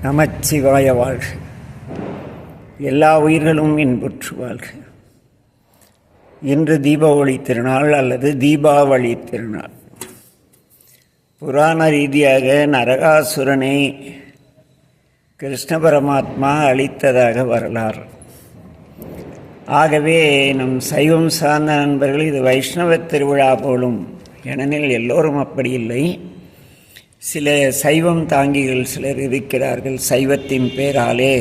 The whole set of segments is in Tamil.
நமச்சிவாய வாழ்க. எல்லா உயிர்களும் இன்புற்று வாழ்க. இன்று தீபாவளி திருநாள் அல்லது தீபாவளி திருநாள். புராண ரீதியாக நரகாசுரனை கிருஷ்ண பரமாத்மா அழித்ததாக வரலாறு. ஆகவே நம் சைவம் சார்ந்த நண்பர்கள் இது வைஷ்ணவ திருவிழா போலும். ஏனெனில் எல்லோரும் அப்படி இல்லை. சில சைவம் தாங்கிகள் சிலர் இருக்கிறார்கள். சைவத்தின் பேராலே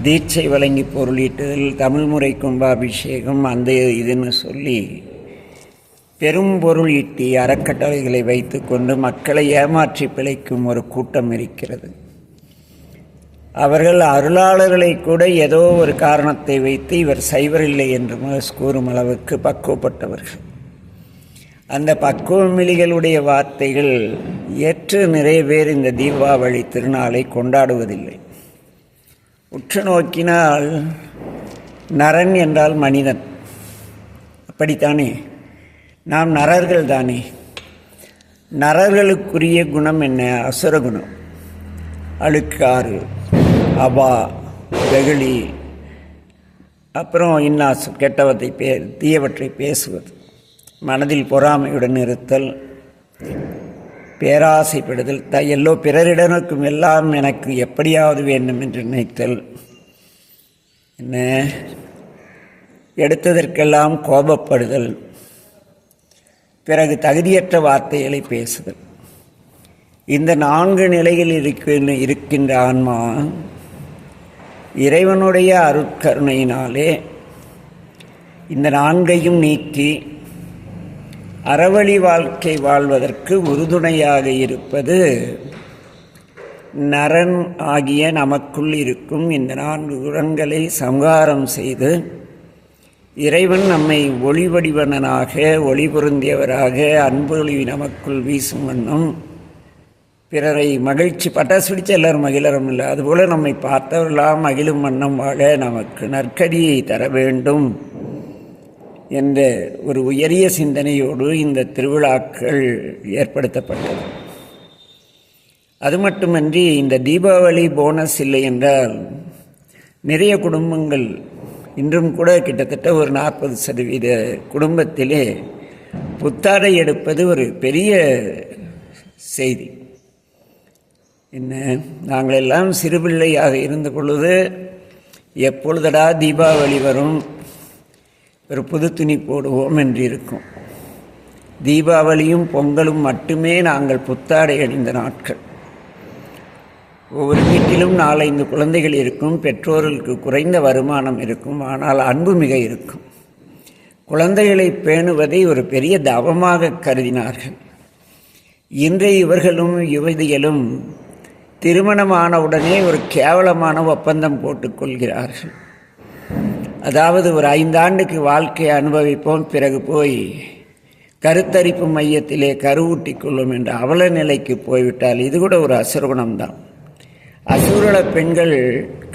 தீட்சை வழங்கி பொருளீட்டுதல், தமிழ் முறை கும்பாபிஷேகம், அந்த இதுன்னு சொல்லி பெரும் பொருள் ஈட்டி அறக்கட்டளைகளை வைத்து கொண்டு மக்களை ஏமாற்றி பிழைக்கும் ஒரு கூட்டம் இருக்கிறது. அவர்கள் அருளாளர்களை கூட ஏதோ ஒரு காரணத்தை வைத்து இவர் சைவர் இல்லை என்று கூறும் அளவுக்கு பக்குவப்பட்டவர்கள். அந்த பக்குவமிலிகளுடைய வார்த்தைகள் ஏற்று நிறைய பேர் இந்த தீபாவளி திருநாளை கொண்டாடுவதில்லை. உற்று நோக்கினால் நரன் என்றால் மனிதன், அப்படித்தானே? நாம் நரர்கள் தானே. நரர்களுக்குரிய குணம் என்ன? அசுர குணம். அழுக்காறு, அபா, வெகுளி, அப்புறம் இன்னாசு, கெட்டவற்றை தீயவற்றை பேசுவது, மனதில் பொறாமையுடன் இருத்தல், பேராசைப்படுதல், எல்லோ பிறரிடனுக்கும் எல்லாம் எனக்கு எப்படியாவது வேண்டும் என்று நினைத்தல், என்ன எடுத்ததற்கெல்லாம் கோபப்படுதல், பிறகு தகுதியற்ற வார்த்தைகளை பேசுதல். இந்த 4 நிலையில் இருக்கின்ற ஆன்மா இறைவனுடைய அருட்கருணையினாலே இந்த 4ஐயும் நீக்கி அறவழி வாழ்க்கை வாழ்வதற்கு உறுதுணையாக இருப்பது நரன் ஆகிய நமக்குள் இருக்கும் இந்த 4 குணங்களை சம்ஹாரம் செய்து இறைவன் நம்மை ஒளி வடிவனாக, ஒளி பொருந்தியவராக, அன்பொளி நமக்குள் வீசும் வண்ணம் பிறரை மகிழ்ச்சி பட்டாசு பிடிச்ச எல்லோரும் மகிழரும் இல்லை, அதுபோல் நம்மை பார்த்தவர்களாம் மகிழும் வண்ணம் வாழ நமக்கு நற்கதியை தர வேண்டும் என்ற ஒரு உயரிய சிந்தனையோடு இந்த திருவிழாக்கள் ஏற்படுத்தப்பட்டது. அது மட்டுமன்றி இந்த தீபாவளி போனஸ் இல்லை என்றால் நிறைய குடும்பங்கள் இன்றும் கூட கிட்டத்தட்ட ஒரு 40% குடும்பத்திலே புத்தாடை எடுப்பது ஒரு பெரிய செய்தி. என்ன, நாங்கள் எல்லாம் சிறுபிள்ளையாக இருந்த பொழுது எப்பொழுதடா தீபாவளி வரும், ஒரு புது துணி போடுவோம் என்று இருக்கும். தீபாவளியும் பொங்கலும் மட்டுமே நாங்கள் புத்தாடை அணிந்த நாட்கள். ஒவ்வொரு வீட்டிலும் 4-5 குழந்தைகள் இருக்கும். பெற்றோர்களுக்கு குறைந்த வருமானம் இருக்கும், ஆனால் அன்பு மிக இருக்கும். குழந்தைகளை பேணுவதை ஒரு பெரிய தவமாக கருதினார்கள். இன்றைய இவர்களும் யுவதிகளும் திருமணமானவுடனே ஒரு கேவலமான ஒப்பந்தம் போட்டுக்கொள்கிறார்கள். அதாவது ஒரு 5 ஆண்டுக்கு வாழ்க்கையை அனுபவிப்போம், பிறகு போய் கருத்தரிப்பு மையத்திலே கருவூட்டிக் கொள்ளும் என்ற அவல நிலைக்கு போய்விட்டால் இது கூட ஒரு அசுரகுணம்தான். அசுரல பெண்கள்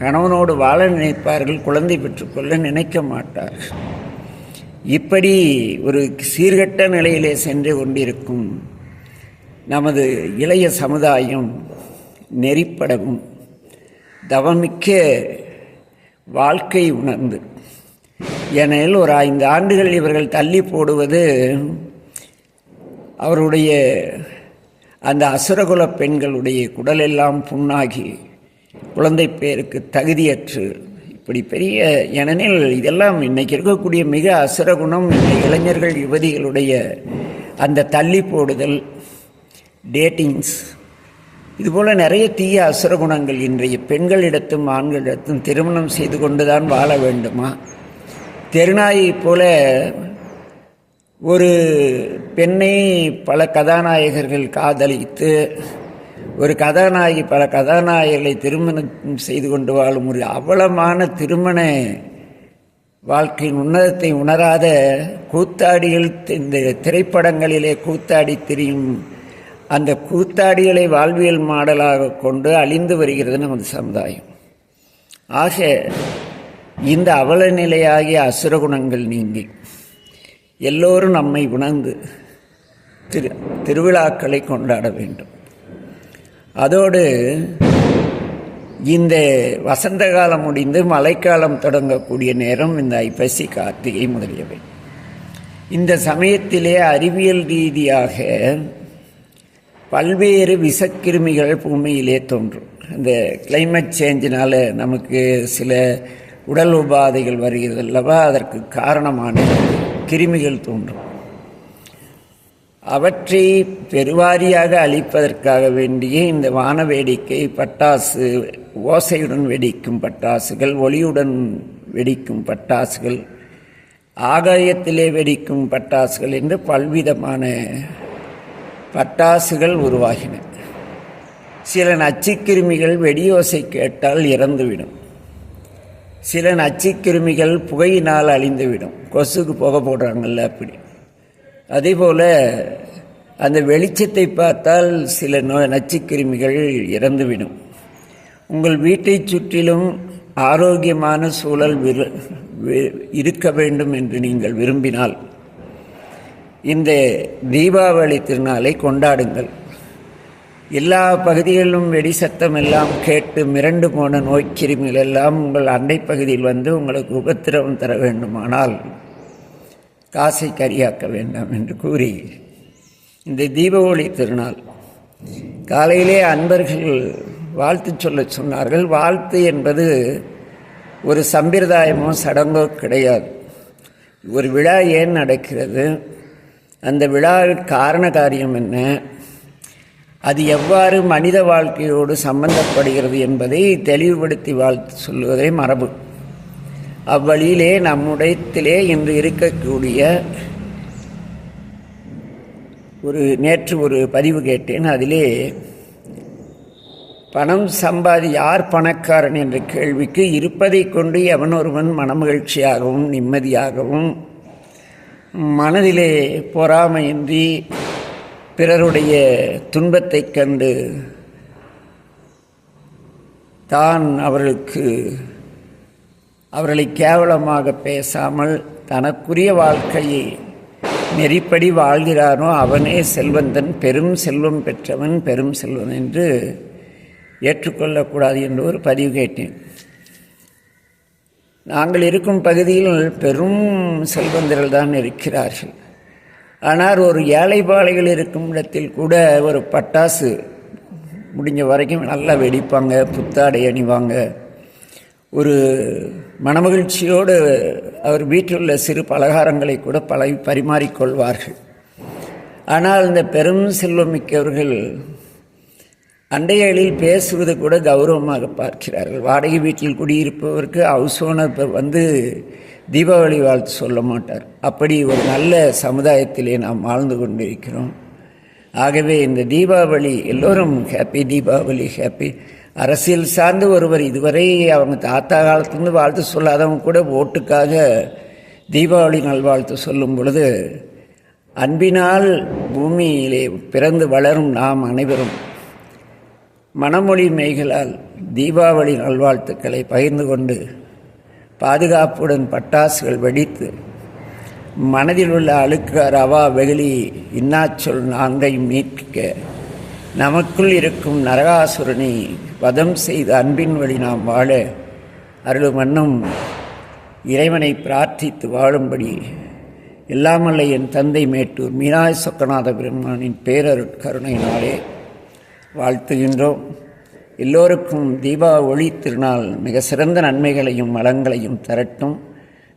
கணவனோடு வாழ நினைப்பார்கள், குழந்தை பெற்றுக்கொள்ள நினைக்க மாட்டார்கள். இப்படி ஒரு சீர்கட்ட நிலையிலே சென்று கொண்டிருக்கும் நமது இளைய சமுதாயம் நெறிப்படவும் தவமிக்க வாழ்க்கை உணர்ந்து, ஏனெனில் ஒரு 5 ஆண்டுகள் இவர்கள் தள்ளி போடுவது அவருடைய அந்த அசுரகுல பெண்களுடைய குடலெல்லாம் புண்ணாகி குழந்தை பேருக்கு தகுதியற்று இப்படி பெரிய, ஏனெனில் இதெல்லாம் இன்றைக்கி இருக்கக்கூடிய மிக அசுரகுணம். இந்த இளைஞர்கள் யுவதிகளுடைய அந்த தள்ளி போடுதல், டேட்டிங்ஸ், இதுபோல் நிறைய தீய அசுரகுணங்கள் இன்றைய பெண்களிடத்தும் ஆண்களிடத்தும். திருமணம் செய்து கொண்டு தான் வாழ வேண்டுமா? தெருநாயை போல ஒரு பெண்ணை பல கதாநாயகர்கள் காதலித்து, ஒரு கதாநாயகி பல கதாநாயகர்களை திருமணம் செய்து கொண்டு வாழும் ஒரு அவலமான திருமண வாழ்க்கையின் உன்னதத்தை உணராத கூத்தாடிகள் இந்த திரைப்படங்களிலே கூத்தாடி திரியும் அந்த கூத்தாடிகளை வாழ்வியல் மாடலாக கொண்டு அழிந்து வருகிறது நமது சமுதாயம். ஆக இந்த அவல நிலையாகிய அசுரகுணங்கள் நீங்கி எல்லோரும் நம்மை உணர்ந்து திருவிழாக்களை கொண்டாட வேண்டும். அதோடு இந்த வசந்த காலம் முடிந்து மழைக்காலம் தொடங்கக்கூடிய நேரம் இந்த ஐப்பசி கார்த்திகை முதலியவை. இந்த சமயத்திலே அறிவியல் ரீதியாக பல்வேறு விஷக்கிருமிகள் பூமியிலே தோன்றும். இந்த கிளைமேட் சேஞ்சினால் நமக்கு சில உடல் உபாதைகள் வருகிறது அல்லவா, அதற்கு காரணமான கிருமிகள் தோன்றும். அவற்றை பெருவாரியாக அழிப்பதற்காக வேண்டிய இந்த வான வேடிக்கை பட்டாசு, ஓசையுடன் வெடிக்கும் பட்டாசுகள், ஒளியுடன் வெடிக்கும் பட்டாசுகள், ஆகாயத்திலே வெடிக்கும் பட்டாசுகள் என்று பல்விதமான பட்டாசுகள் உருவாகின. சில நச்சுக்கிருமிகள் வெடியோசை கேட்டால் இறந்துவிடும். சில நச்சுக்கிருமிகள் புகையினால் அழிந்துவிடும். கொசுக்கு புகை போடுறாங்கல்ல, அப்படி. அதேபோல் அந்த வெளிச்சத்தை பார்த்தால் சில நச்சுக்கிருமிகள் இறந்துவிடும். உங்கள் வீட்டை சுற்றிலும் ஆரோக்கியமான சூழல் இருக்க வேண்டும் என்று நீங்கள் விரும்பினால் இந்த தீபாவளி திருநாளை கொண்டாடுங்கள். எல்லா பகுதிகளிலும் வெடி சத்தம் எல்லாம் கேட்டு மிரண்டு போன நோய்க்கிருமிகள் எல்லாம் உங்கள் அண்டை பகுதியில் வந்து உங்களுக்கு உபத்திரவம் தர வேண்டுமானால் காசை கரியாக்க வேண்டாம் என்று கூறி இந்த தீபாவளி திருநாள் காலையிலே அன்பர்கள் வாழ்த்து சொல்ல சொன்னார்கள். வாழ்த்து என்பது ஒரு சம்பிரதாயமோ சடங்கோ கிடையாது. ஒரு விழா ஏன் நடக்கிறது, அந்த விழாவின் காரண காரியம் என்ன, அது எவ்வாறு மனித வாழ்க்கையோடு சம்பந்தப்படுகிறது என்பதை தெளிவுபடுத்தி வாழ்த்து சொல்வதே மரபு. அவ்வழியிலே நம்முடையத்திலே இன்று இருக்கக்கூடிய நேற்று ஒரு பதிவு கேட்டேன். அதிலே பணம் யார் பணக்காரன் என்ற கேள்விக்கு இருப்பதை கொண்டு எவனொருவன் மனமகிழ்ச்சியாகவும் நிம்மதியாகவும் மனதிலே பொறாமையின்றி பிறருடைய துன்பத்தை கண்டு தான் அவர்களை கேவலமாக பேசாமல் தனக்குரிய வாழ்க்கையை நெறிப்படி வாழ்கிறானோ அவனே செல்வந்தன், பெரும் செல்வம் பெற்றவன், பெரும் செல்வன் என்று ஏற்றுக்கொள்ளக்கூடாது என்று ஒரு பதிவு கேட்டேன். நாங்கள் இருக்கும் பகுதியில் பெரும் செல்வந்தர்கள் தான் இருக்கிறார்கள். ஆனால் ஒரு ஏழைப்பாளைகள் இருக்கும் இடத்தில் கூட ஒரு பட்டாசு முடிஞ்ச வரைக்கும் நல்லா வெடிப்பாங்க, புத்தாடை அணிவாங்க, ஒரு மனமகிழ்ச்சியோடு அவர் வீட்டில் உள்ள சிறு பலகாரங்களை கூட பரிமாறிக்கொள்வார்கள். ஆனால் இந்த பெரும் செல்வமிக்கவர்கள் அண்டைகளில் பேசுவது கூட கௌரவமாக பார்க்கிறார்கள். வாடகை வீட்டில் குடியிருப்பவருக்கு ஹவுஸ் ஓனர் வந்து தீபாவளி வாழ்த்து சொல்ல மாட்டார். அப்படி ஒரு நல்ல சமுதாயத்திலே நாம் வாழ்ந்து கொண்டிருக்கிறோம். ஆகவே இந்த தீபாவளி எல்லோரும் ஹாப்பி தீபாவளி, ஹாப்பி. அரசியல் சார்ந்து ஒருவர் இதுவரை அவங்க தாத்தா காலத்துலேருந்து வாழ்த்து சொல்லாதவங்க கூட ஓட்டுக்காக தீபாவளி நல்வாழ்த்து சொல்லும் பொழுது, அன்பினால் பூமியிலே பிறந்து வளரும் நாம் அனைவரும் மனமொழி மெய்களால் தீபாவளி நல்வாழ்த்துக்களை பகிர்ந்து கொண்டு பாதுகாப்புடன் பட்டாசுகள் வெடித்து மனதில் உள்ள அழுக்கு ரவா வெகுளி இன்னாச்சொல் நான்கையும் மீட்க நமக்குள் இருக்கும் நரகாசுரனை வதம் செய்து அன்பின் வழி நாம் வாழ அருளுமன்னும் இறைவனை பிரார்த்தித்து வாழும்படி எல்லாமல்ல என் தந்தை மேட்டூர் மீனாய சொக்கநாத பெருமானின் பேரருட்கருணையினாலே வாழ்த்துகின்றோம். எல்லோருக்கும் தீபாவளி திருநாள் மிக சிறந்த நன்மைகளையும் வளங்களையும் தரட்டும்.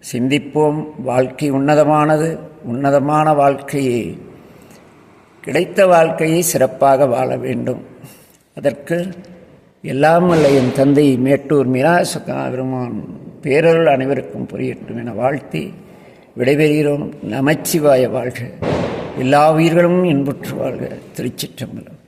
சிந்திப்போம். வாழ்க்கை உன்னதமானது. உன்னதமான வாழ்க்கையை, கிடைத்த வாழ்க்கையை சிறப்பாக வாழ வேண்டும். அதற்கு எல்லாம் வல்ல என் தந்தை மேட்டூர் மீனாய சொக்கநாத பெருமான் பேரருள் அனைவருக்கும் புரியட்டும் என வாழ்த்தி விடைபெறுகிறோம். நமச்சிவாய வாழ்க. எல்லா உயிர்களும் இன்புற்று வாழ்க. திருச்சிற்றம்பலம்.